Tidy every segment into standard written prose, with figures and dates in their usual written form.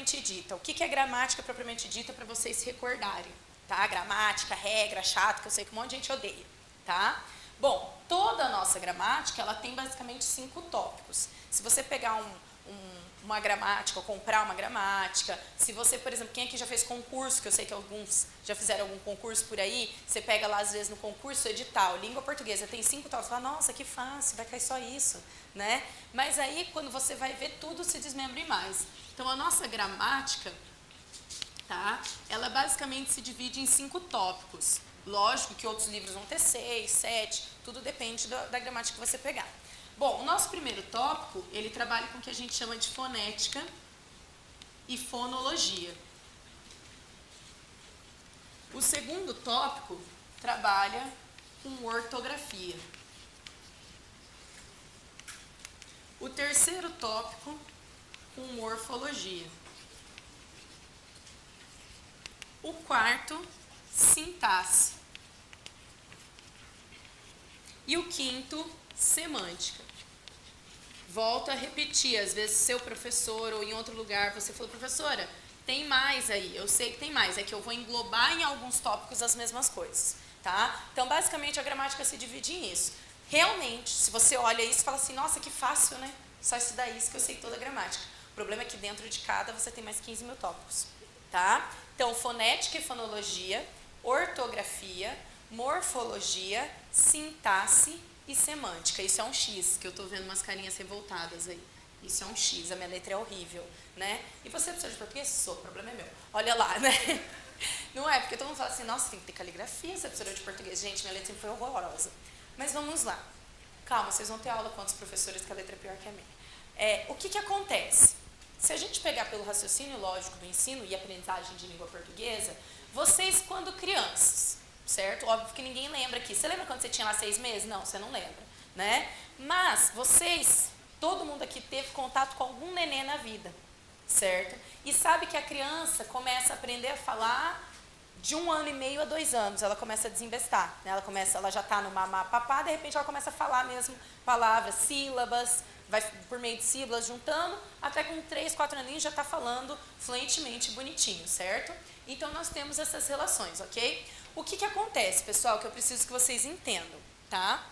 propriamente dita. O que é gramática propriamente dita para vocês se recordarem? Tá? Gramática, regra, chato, que eu sei que um monte de gente odeia. Tá? Bom, toda a nossa gramática, ela tem basicamente 5 tópicos. Se você pegar uma gramática, ou comprar uma gramática, se você, por exemplo, quem aqui já fez concurso, que eu sei que alguns já fizeram algum concurso por aí, você pega lá, às vezes, no concurso edital, língua portuguesa, tem 5 tópicos, você fala, nossa, que fácil, vai cair só isso, né? Mas aí, quando você vai ver, tudo se desmembra em mais. Então, a nossa gramática, tá? Ela basicamente se divide em 5 tópicos. Lógico que outros livros vão ter 6, 7, tudo depende da gramática que você pegar. Bom, o nosso primeiro tópico, ele trabalha com o que a gente chama de fonética e fonologia. O segundo tópico trabalha com ortografia. O terceiro tópico, com morfologia. O quarto, sintaxe. E o quinto, semântica. Volto a repetir, às vezes seu professor ou em outro lugar, você falou, professora, tem mais aí, eu sei que tem mais, é que eu vou englobar em alguns tópicos as mesmas coisas, tá? Então, basicamente, a gramática se divide nisso. Realmente, se você olha isso e fala assim, nossa, que fácil, né? Só estudar isso que eu sei toda a gramática. O problema é que dentro de cada você tem mais 15 mil tópicos, tá? Então, fonética e fonologia, ortografia, morfologia, sintaxe e semântica. Isso é um X, que eu tô vendo umas carinhas revoltadas aí. Isso é um X, a minha letra é horrível, né? E você é professor de português? Sou, o problema é meu. Olha lá, né? Não é, porque todo mundo fala assim, nossa, tem que ter caligrafia, você é professora de português. Gente, minha letra sempre foi horrorosa. Mas vamos lá. Calma, vocês vão ter aula com outros professores que a letra é pior que a minha. O que acontece? Se a gente pegar pelo raciocínio lógico do ensino e aprendizagem de língua portuguesa, vocês, quando crianças, certo? Óbvio que ninguém lembra aqui. Você lembra quando você tinha lá 6 meses? Não, você não lembra, né? Mas vocês, todo mundo aqui teve contato com algum neném na vida, certo? E sabe que a criança começa a aprender a falar de 1 ano e meio a 2 anos. Ela começa a desembestar, né? Ela já está no mamá, papá, de repente ela começa a falar mesmo palavras, sílabas, vai por meio de sílabas juntando, até com 3, 4 aninhos já está falando fluentemente bonitinho, certo? Então, nós temos essas relações, ok? O que acontece, pessoal, que eu preciso que vocês entendam, tá?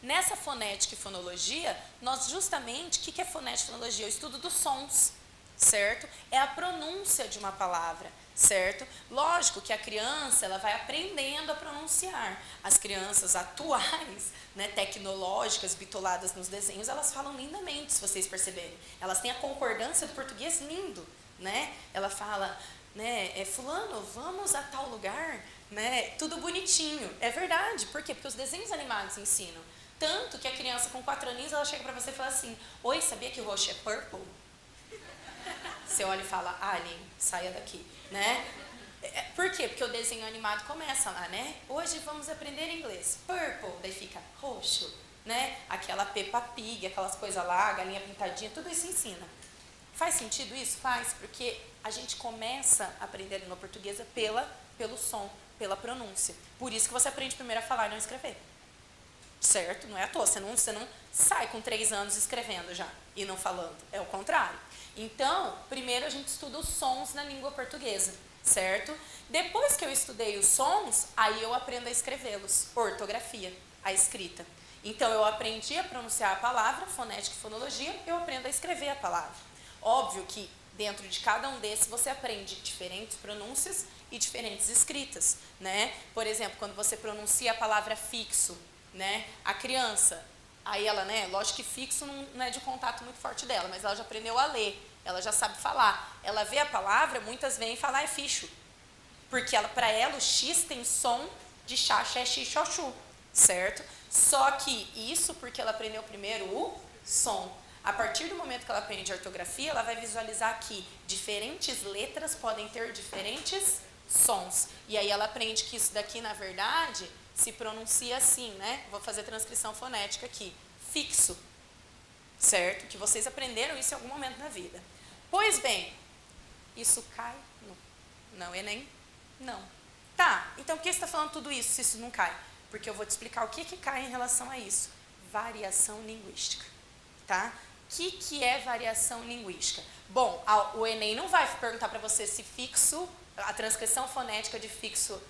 Nessa fonética e fonologia, nós justamente, o que é fonética e fonologia? O estudo dos sons, certo? É a pronúncia de uma palavra, certo? Lógico que a criança, ela vai aprendendo a pronunciar. As crianças atuais, né, tecnológicas, bitoladas nos desenhos, elas falam lindamente, se vocês perceberem. Elas têm a concordância do português lindo, né? Ela fala, né, fulano, vamos a tal lugar, né? Tudo bonitinho. É verdade, por quê? Porque os desenhos animados ensinam. Tanto que a criança com 4 aninhos, ela chega pra você e fala assim, oi, sabia que o roxo é purple? Você olha e fala, alien, saia daqui, né? Por quê? Porque o desenho animado começa lá, né? Hoje vamos aprender inglês. Purple, daí fica roxo, né? Aquela Peppa Pig, aquelas coisas lá, galinha pintadinha, tudo isso ensina. Faz sentido isso? Faz, porque a gente começa a aprender a língua portuguesa pelo som, pela pronúncia. Por isso que você aprende primeiro a falar e não escrever. Certo? Não é à toa, você não sai com 3 anos escrevendo já e não falando. É o contrário. Então, primeiro a gente estuda os sons na língua portuguesa, certo? Depois que eu estudei os sons, aí eu aprendo a escrevê-los, ortografia, a escrita. Então, eu aprendi a pronunciar a palavra, fonética e fonologia, eu aprendo a escrever a palavra. Óbvio que dentro de cada um desses você aprende diferentes pronúncias e diferentes escritas, né? Por exemplo, quando você pronuncia a palavra fixo, né? A criança, aí ela, né? Lógico que fixo não é de contato muito forte dela, mas ela já aprendeu a ler, ela já sabe falar. Ela vê a palavra, muitas vêm falar é ficho, porque para ela o X tem som de chacha, é xixoxu, certo? Só que isso porque ela aprendeu primeiro o som. A partir do momento que ela aprende ortografia, ela vai visualizar que diferentes letras podem ter diferentes sons. E aí ela aprende que isso daqui, na verdade, se pronuncia assim, né? Vou fazer transcrição fonética aqui. Fixo, certo? Que vocês aprenderam isso em algum momento na vida. Pois bem, isso cai? Não, Enem? Não. Tá, então por que você está falando tudo isso se isso não cai? Porque eu vou te explicar o que cai em relação a isso. Variação linguística, tá? que é variação linguística? Bom, o Enem não vai perguntar para você se fixo, a transcrição fonética de fixo,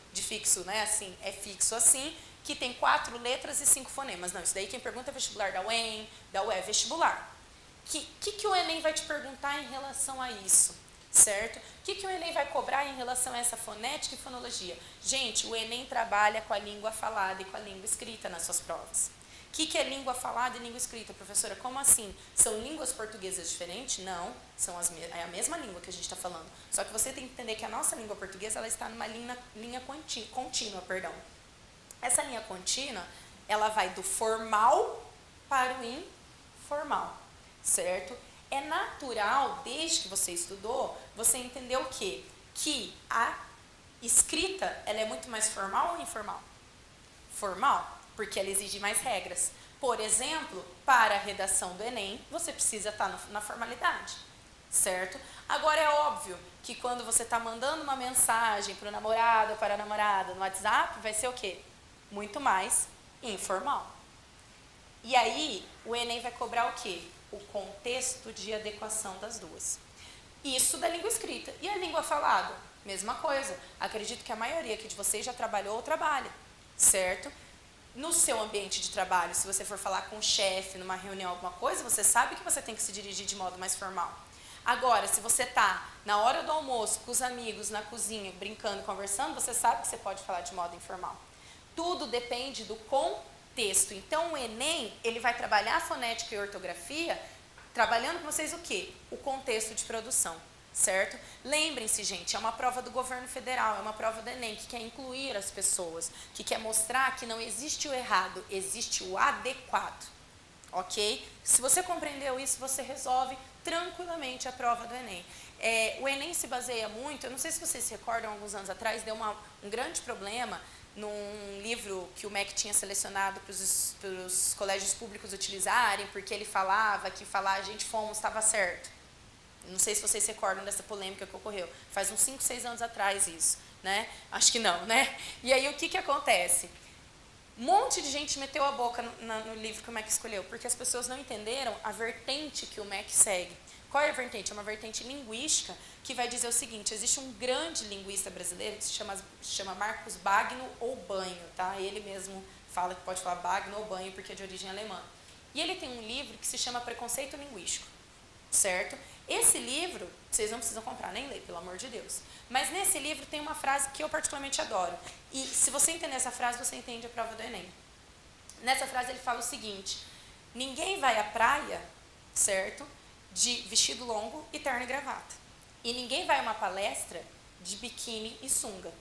né, assim, é fixo assim, que tem 4 letras e 5 fonemas. Não, isso daí quem pergunta é vestibular da UEM, da UE vestibular. Que o Enem vai te perguntar em relação a isso, certo? O que o Enem vai cobrar em relação a essa fonética e fonologia? Gente, o Enem trabalha com a língua falada e com a língua escrita nas suas provas. O que é língua falada e língua escrita, professora? Como assim? São línguas portuguesas diferentes? Não, é a mesma língua que a gente está falando. Só que você tem que entender que a nossa língua portuguesa ela está numa linha contínua. Essa linha contínua, ela vai do formal para o informal, certo? É natural, desde que você estudou, você entendeu o quê? Que a escrita, ela é muito mais formal ou informal? Formal, porque ela exige mais regras. Por exemplo, para a redação do Enem, você precisa estar na formalidade, certo? Agora é óbvio que quando você está mandando uma mensagem para o namorado ou para a namorada no WhatsApp, vai ser o quê? Muito mais informal. E aí, o Enem vai cobrar o quê? O contexto de adequação das duas. Isso da língua escrita. E a língua falada? Mesma coisa. Acredito que a maioria aqui de vocês já trabalhou ou trabalha, certo? No seu ambiente de trabalho, se você for falar com o chefe, numa reunião, alguma coisa, você sabe que você tem que se dirigir de modo mais formal. Agora, se você está na hora do almoço, com os amigos, na cozinha, brincando, conversando, você sabe que você pode falar de modo informal. Tudo depende do contexto. Então, o Enem, ele vai trabalhar a fonética e ortografia, trabalhando com vocês o quê? O contexto de produção, certo? Lembrem-se, gente, é uma prova do governo federal, é uma prova do Enem, que quer incluir as pessoas, que quer mostrar que não existe o errado, existe o adequado, ok? Se você compreendeu isso, você resolve tranquilamente a prova do Enem. O Enem se baseia muito, eu não sei se vocês se recordam, alguns anos atrás, deu um grande problema num livro que o MEC tinha selecionado para os colégios públicos utilizarem, porque ele falava que falar a gente fomos estava certo. Não sei se vocês se recordam dessa polêmica que ocorreu. Faz uns 5, 6 anos atrás isso, né? Acho que não, né? E aí o que acontece? Um monte de gente meteu a boca no livro que o MEC escolheu, porque as pessoas não entenderam a vertente que o MEC segue. Qual é a vertente? É uma vertente linguística que vai dizer o seguinte: existe um grande linguista brasileiro que se chama Marcos Bagno ou Banho, tá? Ele mesmo fala que pode falar Bagno ou Banho porque é de origem alemã. E ele tem um livro que se chama Preconceito Linguístico, certo? Esse livro, vocês não precisam comprar nem ler, pelo amor de Deus. Mas nesse livro tem uma frase que eu particularmente adoro. E se você entender essa frase, você entende a prova do Enem. Nessa frase ele fala o seguinte: ninguém vai à praia, certo? De vestido longo e terno e gravata. E ninguém vai a uma palestra de biquíni e sunga.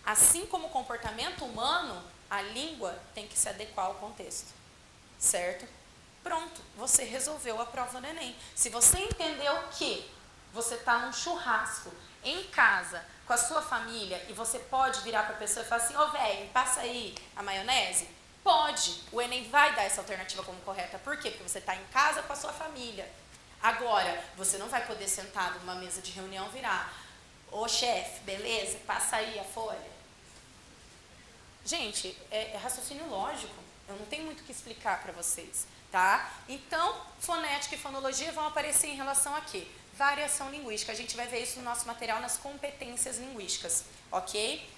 Assim como o comportamento humano, a língua tem que se adequar ao contexto, certo? Pronto, você resolveu a prova do Enem. Se você entendeu que você está num churrasco, em casa, com a sua família, e você pode virar para a pessoa e falar assim: ô velho, passa aí a maionese? Pode. O Enem vai dar essa alternativa como correta. Por quê? Porque você está em casa com a sua família. Agora, você não vai poder sentar numa mesa de reunião virar: ô chefe, beleza? Passa aí a folha. Gente, é raciocínio lógico. Eu não tenho muito o que explicar para vocês, tá? Então, fonética e fonologia vão aparecer em relação a quê? Variação linguística. A gente vai ver isso no nosso material nas competências linguísticas, ok?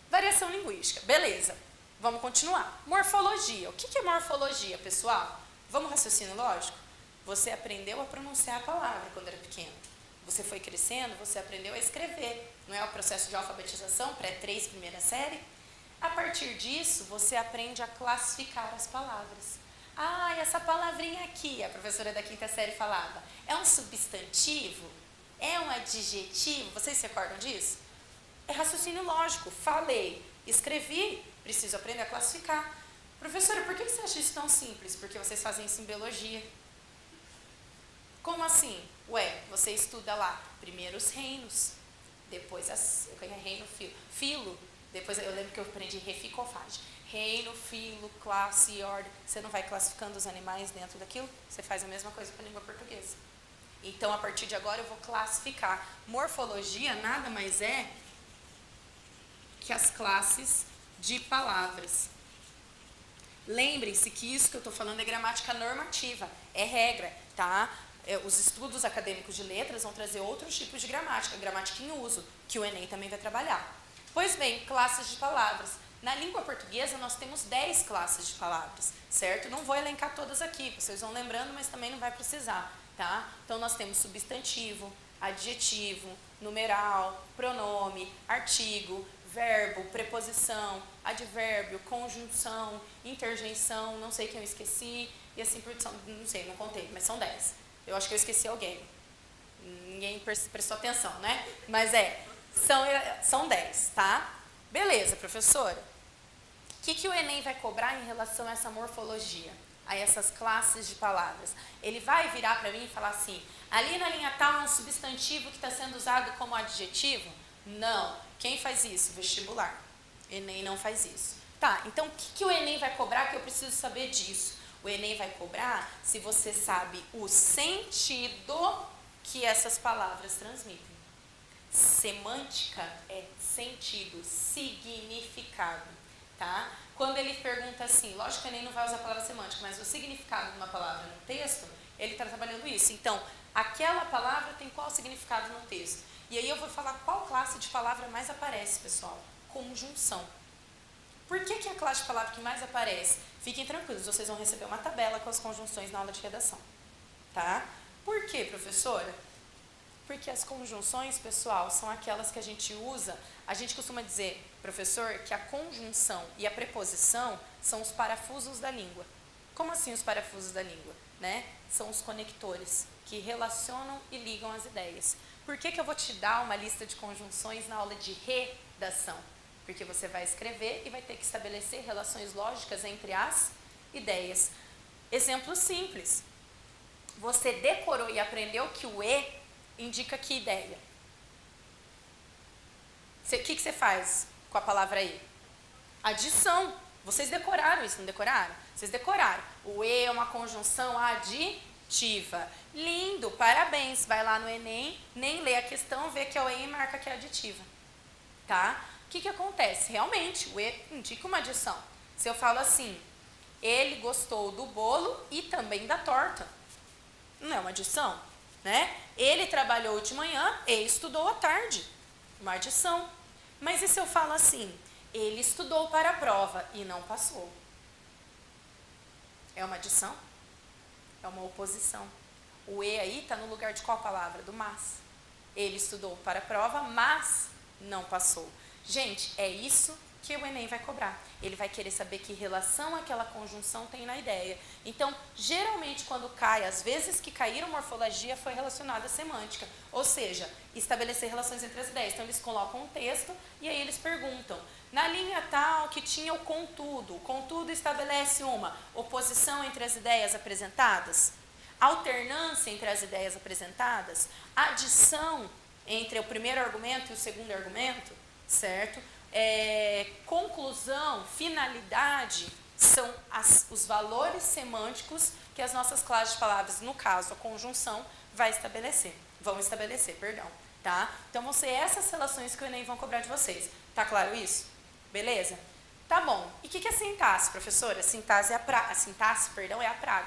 Variação linguística, beleza. Vamos continuar. Morfologia. O que é morfologia, pessoal? Vamos raciocínio lógico? Você aprendeu a pronunciar a palavra quando era pequeno. Você foi crescendo, você aprendeu a escrever. Não é o processo de alfabetização, pré-3, primeira série? A partir disso, você aprende a classificar as palavras. Ah, essa palavrinha aqui, a professora da 5ª série falava, é um substantivo? É um adjetivo? Vocês se recordam disso? É raciocínio lógico. Falei, escrevi, preciso aprender a classificar. Professora, por que você acha isso tão simples? Porque vocês fazem isso em biologia. Como assim? Ué, você estuda lá, primeiro os reinos, depois reino, filo, depois eu lembro que eu aprendi reficofagem. Reino, filo, classe e ordem. Você não vai classificando os animais dentro daquilo? Você faz a mesma coisa com a língua portuguesa. Então, a partir de agora, eu vou classificar. Morfologia nada mais é que as classes de palavras. Lembrem-se que isso que eu estou falando é gramática normativa, é regra, tá? os estudos acadêmicos de letras vão trazer outros tipos de gramática em uso, que o Enem também vai trabalhar. Pois bem, classes de palavras. Na língua portuguesa, nós temos 10 classes de palavras, certo? Não vou elencar todas aqui, vocês vão lembrando, mas também não vai precisar, tá? Então, nós temos substantivo, adjetivo, numeral, pronome, artigo, verbo, preposição, advérbio, conjunção, interjeição, não sei quem eu esqueci, e assim por diante, não sei, não contei, mas são 10. Eu acho que eu esqueci alguém. Ninguém prestou atenção, né? Mas são 10, tá? Beleza, professora. O que o Enem vai cobrar em relação a essa morfologia, a essas classes de palavras? Ele vai virar para mim e falar assim, ali na linha tal é um substantivo que está sendo usado como adjetivo? Não. Quem faz isso? Vestibular. Enem não faz isso. Tá, então o que o Enem vai cobrar que eu preciso saber disso? O Enem vai cobrar se você sabe o sentido que essas palavras transmitem. Semântica é sentido, significado, tá? Quando ele pergunta assim, lógico que o Enem não vai usar a palavra semântica, mas o significado de uma palavra no texto, ele está trabalhando isso. Então, aquela palavra tem qual significado no texto? E aí eu vou falar qual classe de palavra mais aparece, pessoal. Conjunção. Por que é a classe de palavra que mais aparece? Fiquem tranquilos, vocês vão receber uma tabela com as conjunções na aula de redação, tá? Por quê, professora? Porque as conjunções, pessoal, são aquelas que a gente usa, a gente costuma dizer, professor, que a conjunção e a preposição são os parafusos da língua. Como assim os parafusos da língua? Né? São os conectores que relacionam e ligam as ideias. Por que eu vou te dar uma lista de conjunções na aula de redação? Porque você vai escrever e vai ter que estabelecer relações lógicas entre as ideias. Exemplo simples. Você decorou e aprendeu que o E indica que ideia? O que você faz com a palavra E? Adição. Vocês decoraram isso, não decoraram? Vocês decoraram. O E é uma conjunção aditiva. Lindo, parabéns. Vai lá no Enem, nem lê a questão, vê que é o E e marca que é aditiva. Tá? O que acontece? Realmente, o E indica uma adição. Se eu falo assim, ele gostou do bolo e também da torta. Não é uma adição, né? Ele trabalhou de manhã e estudou à tarde. Uma adição. Mas e se eu falo assim, ele estudou para a prova e não passou? É uma adição? É uma oposição. O E aí está no lugar de qual palavra? Do mas. Ele estudou para a prova, mas não passou. Gente, é isso que o Enem vai cobrar. Ele vai querer saber que relação aquela conjunção tem na ideia. Então, geralmente quando cai, às vezes que caíram morfologia, foi relacionada à semântica. Ou seja, estabelecer relações entre as ideias. Então, eles colocam um texto e aí eles perguntam, na linha tal que tinha o contudo estabelece uma oposição entre as ideias apresentadas, alternância entre as ideias apresentadas, adição entre o primeiro argumento e o segundo argumento, certo? Conclusão, finalidade, são os valores semânticos que as nossas classes de palavras, no caso a conjunção, vão estabelecer, tá? Então vão ser essas relações que o Enem vão cobrar de vocês. Tá claro isso? Beleza? Tá bom. E o que é sintaxe, professora? Sintaxe é a praga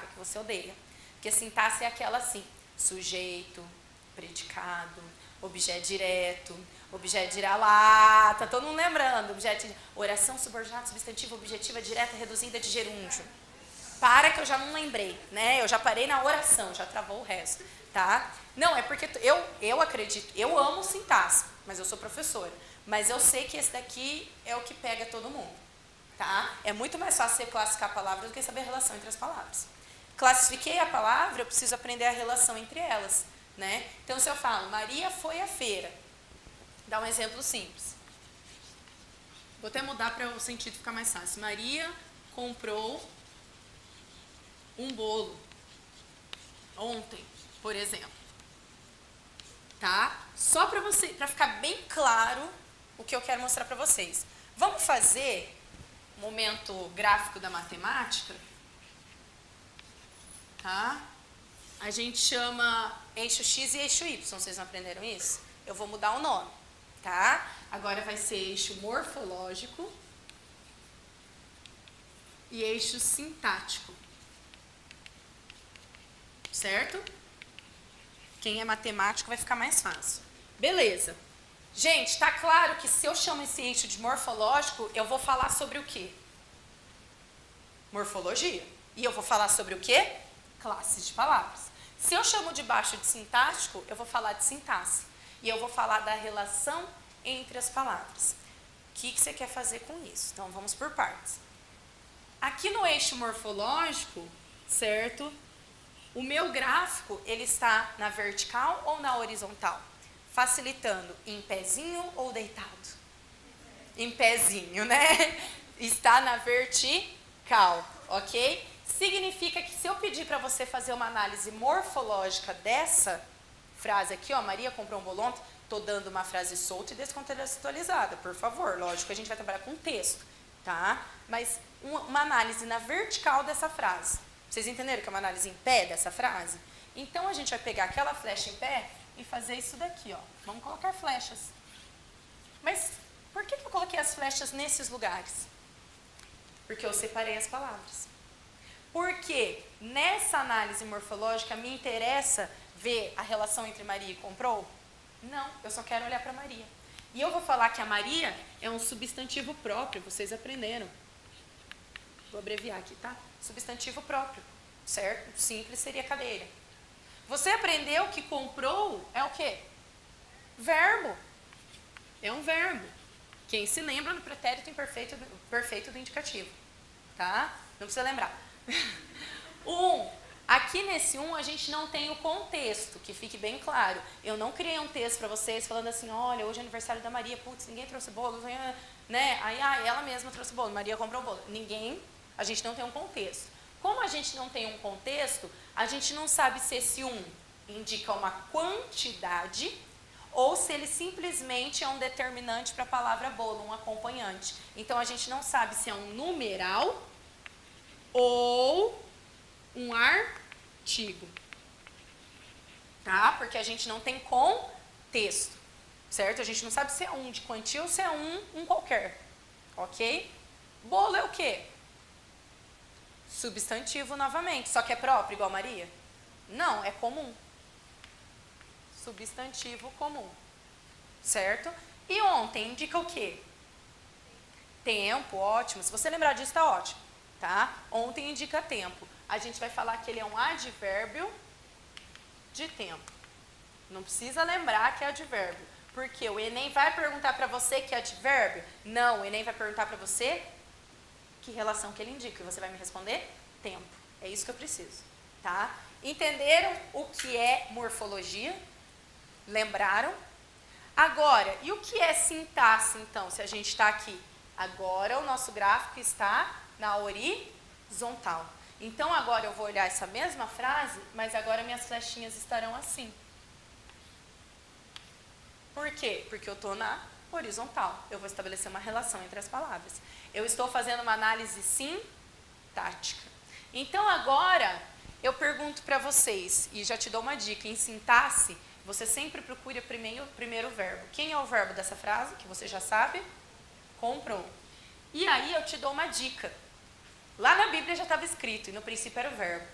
que você odeia. Porque sintaxe é aquela assim, sujeito, predicado, objeto direto, objeto dirá, tá todo mundo lembrando, objeto, oração, subordinado, substantivo, objetiva, direta, reduzida de gerúndio. Para que eu já não lembrei, né? Eu já parei na oração, já travou o resto, tá? Não, é porque eu acredito, eu amo sintaxe, mas eu sou professora. Mas eu sei que esse daqui é o que pega todo mundo, tá? É muito mais fácil você classificar a palavra do que saber a relação entre as palavras. Classifiquei a palavra, eu preciso aprender a relação entre elas, né? Então, se eu falo, Maria foi à feira, dá um exemplo simples. Vou até mudar para o sentido ficar mais fácil. Maria comprou um bolo ontem, por exemplo. Tá? Só para ficar bem claro o que eu quero mostrar para vocês. Vamos fazer um momento gráfico da matemática? Tá? A gente chama eixo X e eixo Y, vocês não aprenderam isso? Eu vou mudar o nome, tá? Agora vai ser eixo morfológico e eixo sintático. Certo? quem é matemático vai ficar mais fácil. Beleza. Gente, está claro que se eu chamo esse eixo de morfológico, eu vou falar sobre o quê? Morfologia. E eu vou falar sobre o quê? Classes de palavras. Se eu chamo de baixo de sintático, eu vou falar de sintaxe. E eu vou falar da relação entre as palavras. O que você quer fazer com isso? Então, vamos por partes. Aqui no eixo morfológico, certo? O meu gráfico, ele está na vertical ou na horizontal? Facilitando, em pezinho ou deitado? Em pezinho, né? Está na vertical, ok? Significa que se eu pedir para você fazer uma análise morfológica dessa frase aqui, ó, Maria comprou um bolo ontem, estou dando uma frase solta e descontextualizada, por favor. Lógico que a gente vai trabalhar com texto, tá? Mas uma análise na vertical dessa frase. Vocês entenderam que é uma análise em pé dessa frase? Então, a gente vai pegar aquela flecha em pé e fazer isso daqui, ó. Vamos colocar flechas. Mas por que eu coloquei as flechas nesses lugares? Porque eu separei as palavras. Porque nessa análise morfológica me interessa ver a relação entre Maria e comprou? Não, eu só quero olhar para Maria. E eu vou falar que a Maria é um substantivo próprio, vocês aprenderam. Vou abreviar aqui, tá? Substantivo próprio, certo? Simples seria cadeira. Você aprendeu que comprou é o quê? Verbo. É um verbo. Quem se lembra no pretérito imperfeito do indicativo, tá? Não precisa lembrar. Aqui nesse a gente não tem o contexto, que fique bem claro. Eu não criei um texto para vocês falando assim, olha, hoje é aniversário da Maria, putz, ninguém trouxe bolo, né? Aí ela mesma trouxe bolo, Maria comprou bolo. A gente não tem um contexto. Como a gente não tem um contexto, a gente não sabe se esse indica uma quantidade ou se ele simplesmente é um determinante para a palavra bolo, um acompanhante. Então, a gente não sabe se é um numeral ou um artigo, tá? Porque a gente não tem contexto, certo? A gente não sabe se é um de quantia ou se é um qualquer, ok? Bolo é o quê? Substantivo novamente, só que é próprio igual Maria? Não, é comum. Substantivo comum, certo? E ontem indica o quê? Tempo, ótimo. Se você lembrar disso, tá ótimo, tá? Ontem indica tempo. A gente vai falar que ele é um advérbio de tempo. Não precisa lembrar que é advérbio. Porque o Enem vai perguntar para você que é advérbio? Não, o Enem vai perguntar para você que relação que ele indica. E você vai me responder? Tempo. É isso que eu preciso, tá? Entenderam o que é morfologia? Lembraram? Agora, e o que é sintaxe, então, se a gente está aqui? Agora, o nosso gráfico está na horizontal. Então, agora eu vou olhar essa mesma frase, mas agora minhas flechinhas estarão assim. Por quê? Porque eu estou na horizontal. Eu vou estabelecer uma relação entre as palavras. Eu estou fazendo uma análise sintática. Então, agora, eu pergunto para vocês, e já te dou uma dica, em sintaxe, você sempre procura primeiro o verbo. Quem é o verbo dessa frase, que você já sabe? Comprou. E aí, eu te dou uma dica. Lá na Bíblia já estava escrito, e no princípio era o verbo.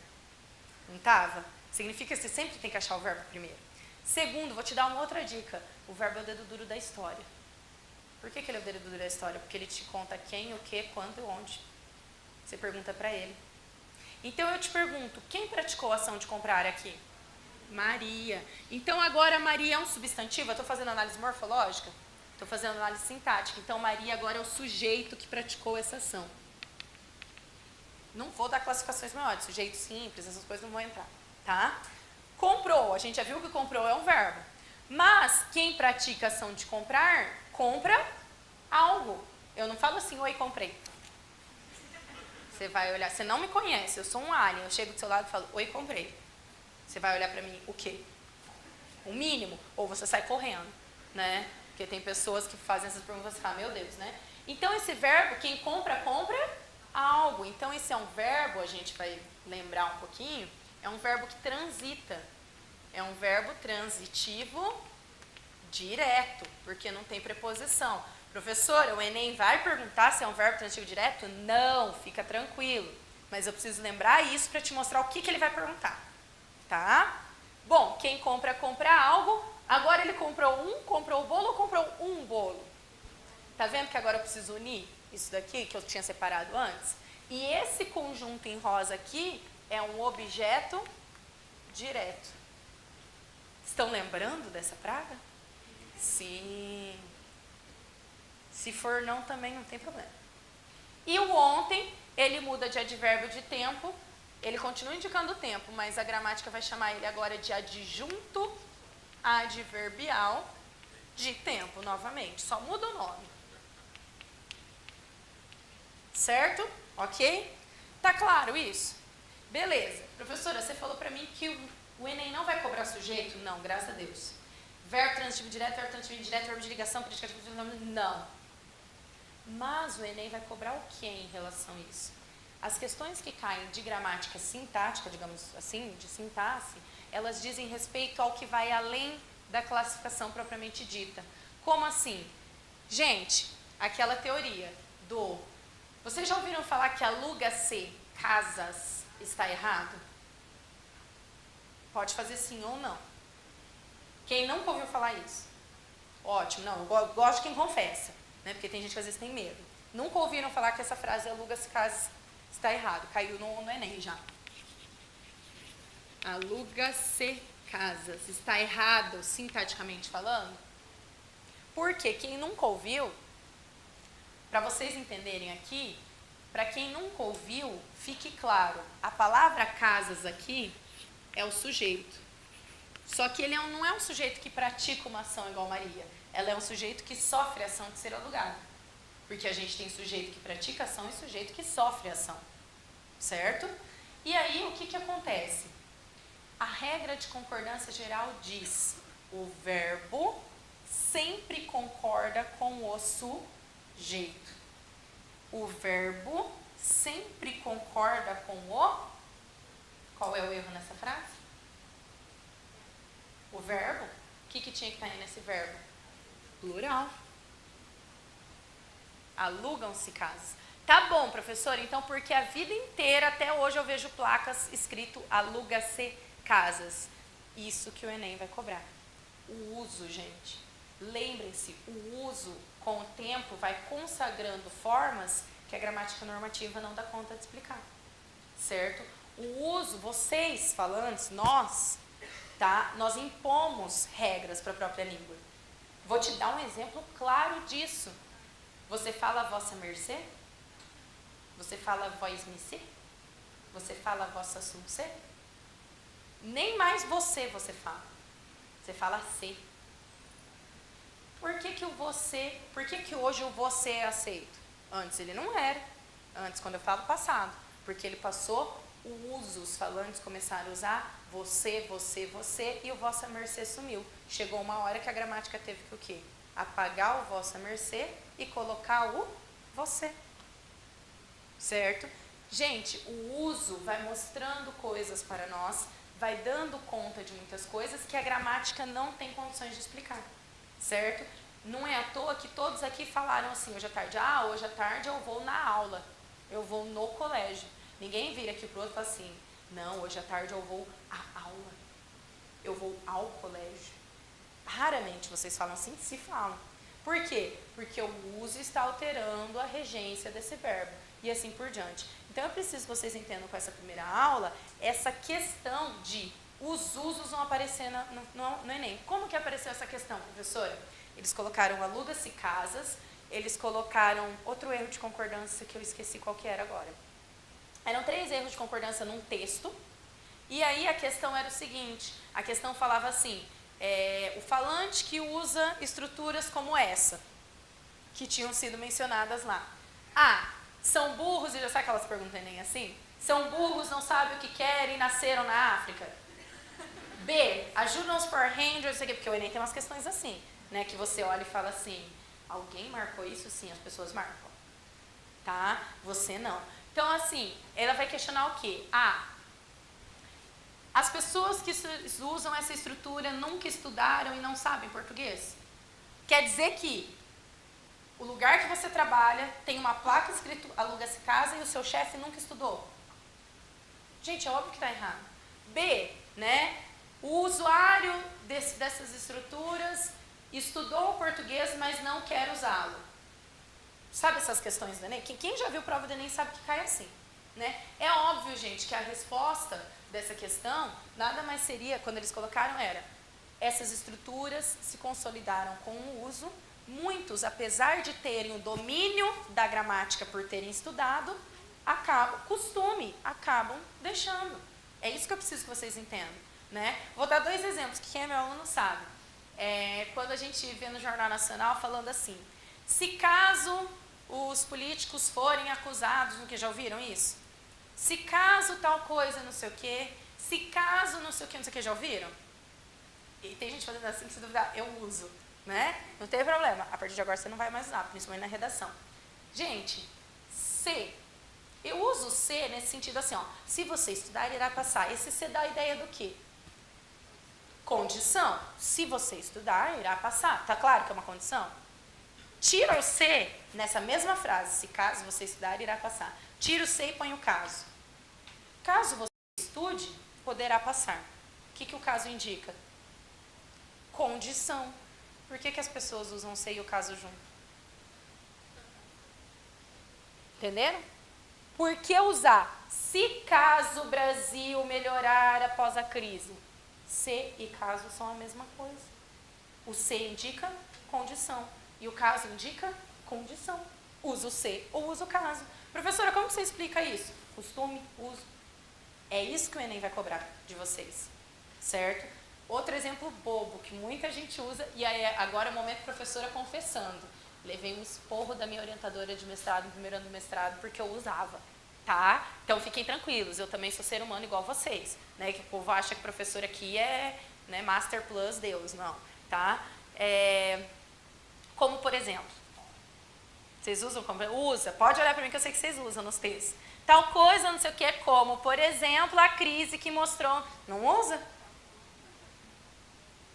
Não estava? Significa que você sempre tem que achar o verbo primeiro. Segundo, vou te dar uma outra dica. O verbo é o dedo duro da história. Por que ele é o dedo duro da história? Porque ele te conta quem, o que, quando e onde. Você pergunta para ele. Então, eu te pergunto, quem praticou a ação de comprar aqui? Maria. Então, agora, Maria é um substantivo? Eu estou fazendo análise morfológica? Estou fazendo análise sintática. Então, Maria agora é o sujeito que praticou essa ação. Não vou dar classificações maiores, sujeito simples, essas coisas não vão entrar, tá? Comprou, a gente já viu que comprou é um verbo. Mas quem pratica a ação de comprar, compra algo. Eu não falo assim, oi, comprei. Você vai olhar, você não me conhece, eu sou um alien, eu chego do seu lado e falo, oi, comprei. Você vai olhar pra mim, o quê? O mínimo, ou você sai correndo, né? Porque tem pessoas que fazem essas perguntas e você fala, meu Deus, né? Então, esse verbo, quem compra, compra algo. Então, esse é um verbo, a gente vai lembrar um pouquinho, é um verbo que transita. É um verbo transitivo direto, porque não tem preposição. Professora, o Enem vai perguntar se é um verbo transitivo direto? Não, fica tranquilo. Mas eu preciso lembrar isso para te mostrar o que ele vai perguntar. Tá? Bom, quem compra, compra algo. Agora ele comprou o bolo ou comprou um bolo? Tá vendo que agora eu preciso unir isso daqui, que eu tinha separado antes? E esse conjunto em rosa aqui é um objeto direto. Estão lembrando dessa praga? Sim. Se for não, também não tem problema. E o ontem, ele muda de advérbio de tempo. Ele continua indicando o tempo, mas a gramática vai chamar ele agora de adjunto adverbial de tempo, novamente. Só muda o nome. Certo? Ok? Tá claro isso? Beleza. Professora, você falou pra mim que o Enem não vai cobrar sujeito? Não, graças a Deus. Verbo transitivo direto, verbo transitivo indireto, verbo de ligação, predicativo, não. Mas o Enem vai cobrar o que em relação a isso? As questões que caem de gramática sintática, digamos assim, de sintaxe, elas dizem respeito ao que vai além da classificação propriamente dita. Como assim? Gente, aquela teoria do... Vocês já ouviram falar que aluga-se casas está errado? Pode fazer sim ou não. Quem nunca ouviu falar isso? Ótimo, não, eu gosto de quem confessa, né? Porque tem gente que às vezes tem medo. Nunca ouviram falar que essa frase aluga-se casas está errado, caiu no Enem já. Aluga-se casas, está errado, sintaticamente falando? Porque quem nunca ouviu, para vocês entenderem aqui, para quem nunca ouviu, fique claro, a palavra casas aqui é o sujeito. Só que ele não é um sujeito que pratica uma ação igual Maria. Ela é um sujeito que sofre a ação de ser alugado. Porque a gente tem sujeito que pratica ação e sujeito que sofre ação. Certo? E aí, o que acontece? A regra de concordância geral diz: o verbo sempre concorda com o sujeito. O verbo sempre concorda com o... Qual é o erro nessa frase? O verbo? O que tinha que estar aí nesse verbo? Plural. Alugam-se casas. Tá bom, professor, então porque a vida inteira, até hoje, eu vejo placas escrito aluga-se casas. Isso que o Enem vai cobrar. O uso, gente. Lembrem-se, o uso com o tempo vai consagrando formas que a gramática normativa não dá conta de explicar. Certo? O uso, vocês falantes, nós, tá? Nós impomos regras para a própria língua. Vou te dar um exemplo claro disso. Você fala vossa mercê? Você fala vós me? Você fala vossa sumse? Nem mais você fala. Você fala se. Por que hoje o você é aceito? Antes ele não era. Antes, quando eu falo passado. Porque ele passou o uso, os falantes começaram a usar você, e o vossa mercê sumiu. Chegou uma hora que a gramática teve que o quê? Apagar o vossa mercê e colocar o você. Certo? Gente, o uso vai mostrando coisas para nós, vai dando conta de muitas coisas que a gramática não tem condições de explicar. Certo? Não é à toa que todos aqui falaram assim, hoje à tarde, hoje à tarde eu vou na aula, eu vou no colégio. Ninguém vira aqui pro outro e fala assim, não, hoje à tarde eu vou à aula, eu vou ao colégio. Raramente vocês falam assim, se falam. Por quê? Porque o uso está alterando a regência desse verbo e assim por diante. Então eu preciso que vocês entendam com essa primeira aula, essa questão de os usos vão aparecer no Enem. Como que apareceu essa questão, professora? Eles colocaram aluga-se casas, eles colocaram outro erro de concordância que eu esqueci qual que era agora. Eram 3 erros de concordância num texto, e aí a questão era o seguinte, a questão falava assim, o falante que usa estruturas como essa, que tinham sido mencionadas lá. São burros, e já sabe aquelas perguntas nem assim? São burros, não sabem o que querem, nasceram na África. B, ajudam os Power Rangers, porque o Enem tem umas questões assim, né, que você olha e fala assim, alguém marcou isso? Sim, as pessoas marcam, tá? Você não. Então, assim, ela vai questionar o quê? As pessoas que usam essa estrutura nunca estudaram e não sabem português? Quer dizer que o lugar que você trabalha tem uma placa escrito aluga-se casa e o seu chefe nunca estudou? Gente, é óbvio que está errado. B, né? O usuário dessas estruturas estudou o português, mas não quer usá-lo. Sabe essas questões do Enem? Quem já viu prova do Enem sabe que cai assim. Né? É óbvio, gente, que a resposta dessa questão nada mais seria, quando eles colocaram, era: essas estruturas se consolidaram com o uso, muitos, apesar de terem o domínio da gramática por terem estudado, acabam deixando. É isso que eu preciso que vocês entendam. Né? Vou dar 2 exemplos que quem é meu aluno sabe. Quando a gente vê no Jornal Nacional falando assim: se caso os políticos forem acusados, no que já ouviram isso? Se caso tal coisa, não sei o quê, se caso não sei o quê, já ouviram? E tem gente fazendo assim, se duvidar, eu uso, né? Não tem problema, a partir de agora você não vai mais usar, principalmente na redação. Gente, se, eu uso se nesse sentido assim, ó, se você estudar, irá passar. Esse se dá a ideia do quê? Condição. Se você estudar, irá passar. Tá claro que é uma condição? Tira o se nessa mesma frase, se caso você estudar, irá passar. Tira o se e põe o caso. Caso você estude, poderá passar. O que o caso indica? Condição. Por que as pessoas usam o se e o caso junto? Entenderam? Por que usar se caso o Brasil melhorar após a crise? Se e caso são a mesma coisa. O se indica condição e o caso indica condição. Usa o se ou usa o caso. Professora, como você explica isso? Costume, uso. É isso que o Enem vai cobrar de vocês, certo? Outro exemplo bobo que muita gente usa, e aí agora é o momento professora confessando. Levei um esporro da minha orientadora de mestrado, no primeiro ano do mestrado, porque eu usava, tá? Então fiquem tranquilos, eu também sou ser humano igual vocês, né? Que o povo acha que professor aqui é, né, Master Plus Deus, não, tá? Como por exemplo, vocês usam como? Usa, pode olhar para mim que eu sei que vocês usam nos textos. Tal coisa, não sei o que, como, por exemplo, a crise que mostrou. Não usa?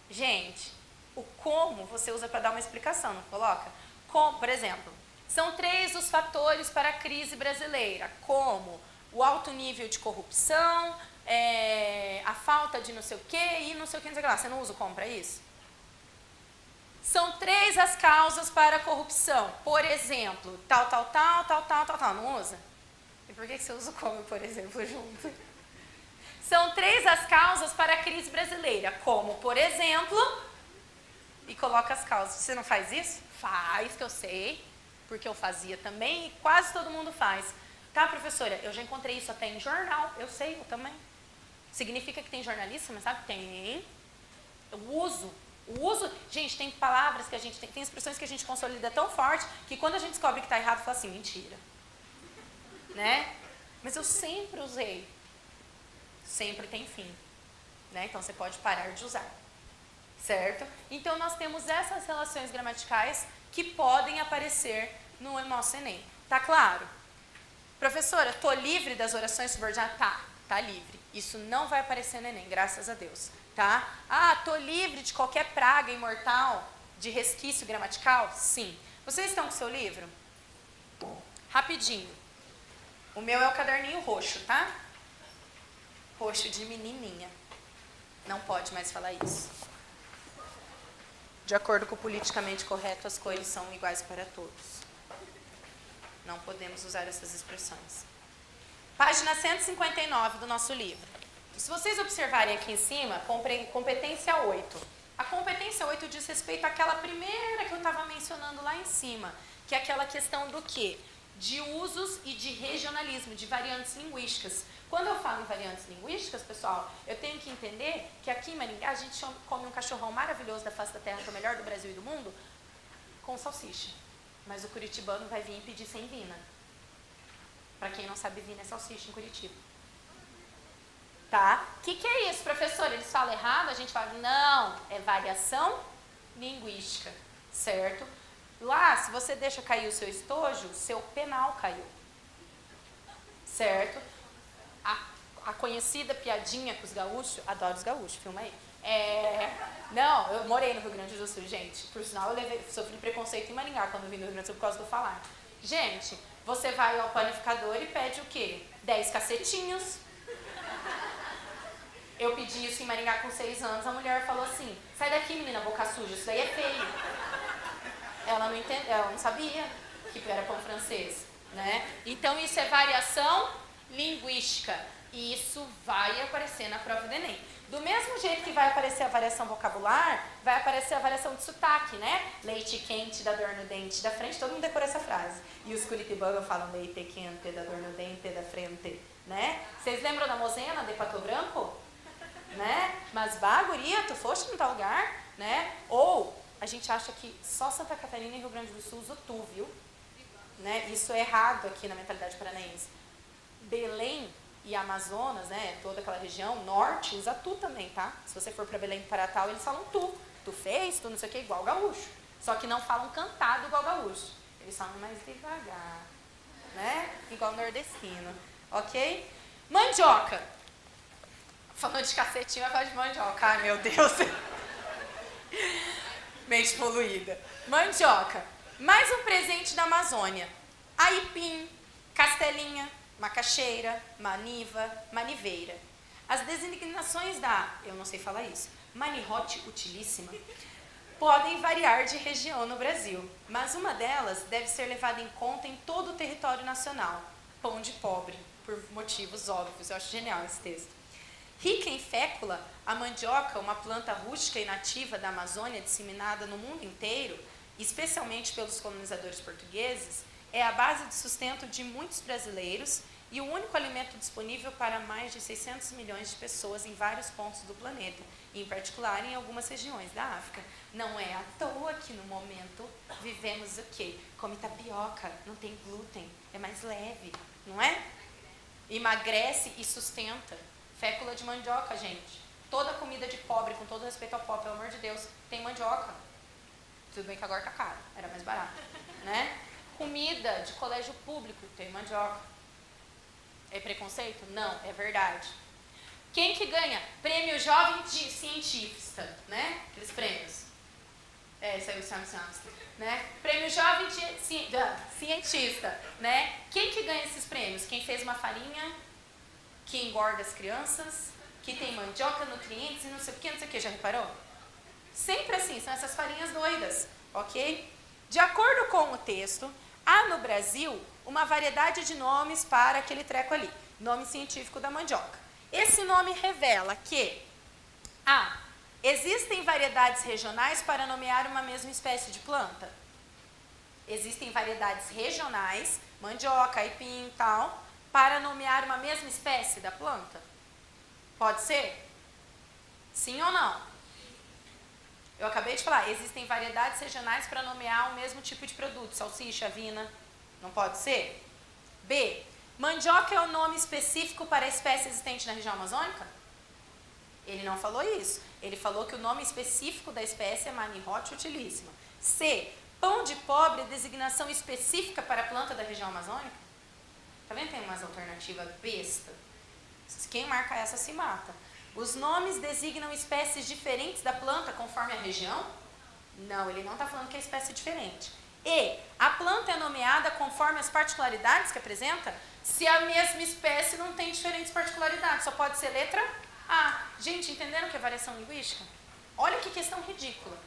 Gente, o como você usa para dar uma explicação, não coloca? Como, por exemplo, são 3 os fatores para a crise brasileira, como o alto nível de corrupção, a falta de não sei o que e não sei o que, não sei o que lá. Você não usa o como para isso? São 3 as causas para a corrupção. Por exemplo, tal, não usa? E por que você usa o como, por exemplo, junto? São 3 as causas para a crise brasileira, como, por exemplo, e coloca as causas. Você não faz isso? Faz, que eu sei, porque eu fazia também e quase todo mundo faz. Tá, professora, eu já encontrei isso até em jornal, eu sei, eu também. Significa que tem jornalista, mas sabe? Tem. O uso, gente, tem palavras que a gente tem expressões que a gente consolida tão forte que quando a gente descobre que está errado, fala assim, mentira. Né? Mas eu sempre usei. Sempre tem fim. Né? Então você pode parar de usar. Certo? Então nós temos essas relações gramaticais que podem aparecer no nosso Enem. Tá claro? Professora, tô livre das orações subordinadas? Tá livre. Isso não vai aparecer no Enem, graças a Deus. Tá? Tô livre de qualquer praga imortal, de resquício gramatical? Sim. Vocês estão com o seu livro? Rapidinho. O meu é o caderninho roxo, tá? Roxo de menininha. Não pode mais falar isso. De acordo com o politicamente correto, as cores são iguais para todos. Não podemos usar essas expressões. Página 159 do nosso livro. Se vocês observarem aqui em cima, competência 8. A competência 8 diz respeito àquela primeira que eu estava mencionando lá em cima, que é aquela questão do quê? De usos e de regionalismo, de variantes linguísticas. Quando eu falo em variantes linguísticas, pessoal, eu tenho que entender que aqui em Maringá a gente come um cachorrão maravilhoso da face da terra, que é o melhor do Brasil e do mundo, com salsicha. Mas o curitibano vai vir e pedir sem vina. Para quem não sabe, vina é salsicha em Curitiba. Tá? O que é isso, professor? Eles falam errado? A gente fala, não, é variação linguística, certo? Lá, se você deixa cair o seu estojo, seu penal caiu. Certo? A conhecida piadinha com os gaúchos, adoro os gaúchos, filma aí. Não, eu morei no Rio Grande do Sul, gente. Por sinal, eu sofri preconceito em Maringá quando eu vim do Rio Grande do Sul por causa do falar. Gente, você vai ao panificador e pede o quê? 10 cacetinhos. Eu pedi isso em Maringá com 6 anos, a mulher falou assim, sai daqui menina, boca suja, isso daí é feio. Ela não entendeu, ela não sabia que era pão francês, né? Então isso é variação linguística. E isso vai aparecer na prova do Enem. Do mesmo jeito que vai aparecer a variação vocabular, vai aparecer a variação de sotaque, né? Leite quente dá dor no dente da frente, todo mundo decora essa frase. E os curitibanos falam leite quente dá dor no dente da frente, né? Vocês lembram da Mozena, de Pato Branco? Né? Mas baguria, tu foste em tal lugar, né? Ou a gente acha que só Santa Catarina e Rio Grande do Sul usa o tu, viu? Né? Isso é errado aqui na mentalidade paranaense. Belém e Amazonas, né, toda aquela região, norte, usa tu também, tá? Se você for para Belém do Pará tal, eles falam tu. Tu fez, tu não sei o que, igual gaúcho. Só que não falam cantado igual gaúcho. Eles falam mais devagar, né? Igual nordestino, ok? Mandioca. Falando de cacetinho, vai falar de mandioca. Ai, meu Deus. Mente poluída. Mandioca. Mais um presente da Amazônia. Aipim, castelinha, macaxeira, maniva, maniveira. As designações da, eu não sei falar isso, manirrote utilíssima, podem variar de região no Brasil, mas uma delas deve ser levada em conta em todo o território nacional. Pão de pobre, por motivos óbvios. Eu acho genial esse texto. Rica em fécula, a mandioca, uma planta rústica e nativa da Amazônia disseminada no mundo inteiro, especialmente pelos colonizadores portugueses, é a base de sustento de muitos brasileiros e o único alimento disponível para mais de 600 milhões de pessoas em vários pontos do planeta, e em particular em algumas regiões da África. Não é à toa que no momento vivemos o quê? Come tapioca, não tem glúten, é mais leve, não é? Emagrece e sustenta. Fécula de mandioca, gente. Toda comida de pobre, com todo respeito ao pobre, pelo amor de Deus, tem mandioca. Tudo bem que agora tá caro, era mais barato, né? Comida de colégio público, tem mandioca. É preconceito? Não, é verdade. Quem que ganha? Prêmio Jovem Cientista, né? Aqueles prêmios. Isso aí o Samsung, né? Prêmio Jovem Cientista, né? Quem que ganha esses prêmios? Quem fez uma farinha que engorda as crianças, que tem mandioca, nutrientes e não sei o que, já reparou? Sempre assim, são essas farinhas doidas, ok? De acordo com o texto, há no Brasil uma variedade de nomes para aquele treco ali, nome científico da mandioca. Esse nome revela que existem variedades regionais para nomear uma mesma espécie de planta. Existem variedades regionais, mandioca, aipim e tal, para nomear uma mesma espécie da planta? Pode ser? Sim ou não? Eu acabei de falar, existem variedades regionais para nomear o mesmo tipo de produto, salsicha, avina, não pode ser? B, mandioca é o nome específico para a espécie existente na região amazônica? Ele não falou isso, ele falou que o nome específico da espécie é manirrote utilíssima. C, pão de pobre é designação específica para a planta da região amazônica? Tá vendo? Tem umas alternativas besta. Quem marca essa se mata. Os nomes designam espécies diferentes da planta conforme a região? Não, ele não está falando que é espécie diferente. E a planta é nomeada conforme as particularidades que apresenta? Se a mesma espécie não tem diferentes particularidades, só pode ser letra A. Gente, entenderam o que é variação linguística? Olha que questão ridícula.